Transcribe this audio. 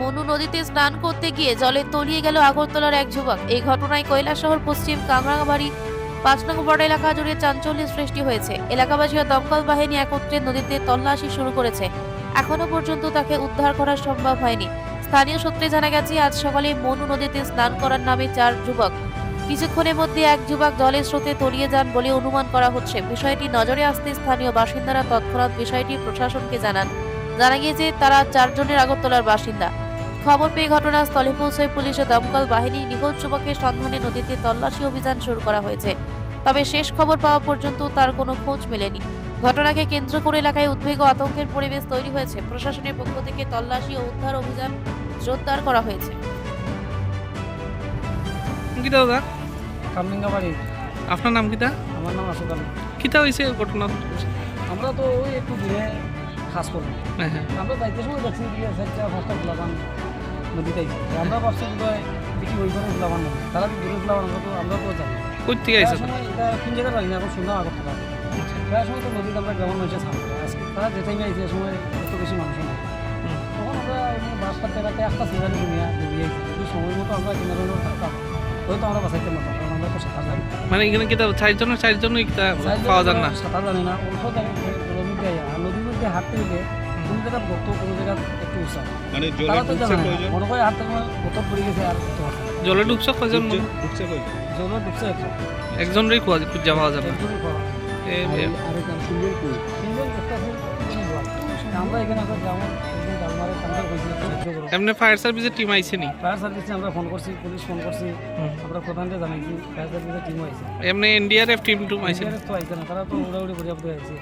মনু নদীতে স্নান করতে গিয়ে জলে তলিয়ে গেল আগরতলার এক যুবক। এই ঘটনায় কৈলাসহর পশ্চিম কামরাঙ্গাবাড়ি ৫ নং ওয়ার্ড এলাকা জুড়ে চাঞ্চল্যের সৃষ্টি হয়েছে। এলাকাবাসী ও দমকল বাহিনী একত্রে নদীতে তল্লাশি শুরু করেছে। এখনো পর্যন্ত তাকে উদ্ধার করা সম্ভব হয়নি। স্থানীয় সূত্রে জানা গেছে, আজ সকালে মনু নদীতে স্নান করার নামে ৪ যুবক। কিছুক্ষণের মধ্যে এক যুবক জলের স্রোতে তলিয়ে যান বলে অনুমান করা হচ্ছে। বিষয়টি নজরে আসতে স্থানীয় বাসিন্দারা তৎক্ষণাৎ বিষয়টি প্রশাসনকে জানান। জানা গিয়েছে তারা ৪ জনের আগরতলার বাসিন্দা। খবর পেয়ে ঘটনাস্থলে পৌঁছয় পুলিশ ও দমকল বাহিনী। নিখোঁজ যুবকের সন্ধানে নদীতে তল্লাশি অভিযান শুরু করা হয়েছে। তবে শেষ খবর পাওয়া পর্যন্ত তার কোনো খোঁজ মেলেনি। ঘটনাকে কেন্দ্র করে এলাকায় উদ্বেগ ও আতঙ্কের পরিবেশ তৈরি হয়েছে। প্রশাসনের পক্ষ থেকে তল্লাশি ও উদ্ধার অভিযান জোরদার করা হয়েছে। কিতা দাদা কামরাঙ্গাবাড়ি। আপনার নাম কিতা? আমার নাম আসদ আলী। কিতা হয়েছে ঘটনা? আমরা তো ওই একটু দূরে খাস করবো। হ্যাঁ হ্যাঁ আমরা যাইতে সময় দেখছি যে 4-5টা গোলাবান নদীতে আইছে। আমরা ভাবছি বোধহয় বেশি ওই করে গোলাবান নদী, তারা কি দূরে গোলাবান আমরা তো জানি। কই থেকে আইছে? সময় এটা কোন জায়গায় জানি না, এখন শুনলাম আগরতলা। প্রায় সময় তো নদীতে আমরা গ্রামের মানুষের সামনে আজকে তারা যে টাইমে আইছে সময় এত বেশি মানুষ নেই। তখন আমরা বাস কাটতে কাটতে একটা সিজারে নিয়ে বেরিয়ে আইছি। কিন্তু সময় মতো আমরা কিনারে থাকতাম হয়তো আমরা বাঁচাইতে পারতাম, কারণ আমরা তো সাঁতার জানি। মানে এখানে কিতা চারজনই কিতা পাওয়া যান না? সাঁতার জানি না, অল্প জানি জলের মধ্যে আর নদীর মধ্যে হাঁটতে গেলে কোনো জায়গা গর্ত, কোনো জায়গা একটু উঁচা, মানে তারা তো জানে না। জলে মনে করে হাঁটতে সময় গর্ত পড়ে গেছে আর জলে ডুবছে কয়জন? ঢুকছে কই? জলে ডুবছে একজনরই খুঁজে পাওয়া যাবে। একজনই পাওয়া। সুন্দর কই? তিনজন দেখতেছে, তিনজনই পাওয়া। আমরা এখানে একটা গ্রামের একজন ডালমারের কান্দার হয়েছিল সাহায্য করবো। এমনি ফায়ার সার্ভিসের টিম আইছে নি? ফায়ার সার্ভিসে আমরা ফোন করছি, পুলিশ ফোন করছি, আমরা প্রধানকে জানাইছি, ফায়ার সার্ভিসের টিমও আইছে। এমনি এনডিআরএফ টিম টুম আইছে? তো আইছে না, তারা তো উড়াউড়ি পর্যাপ্ত আইছে।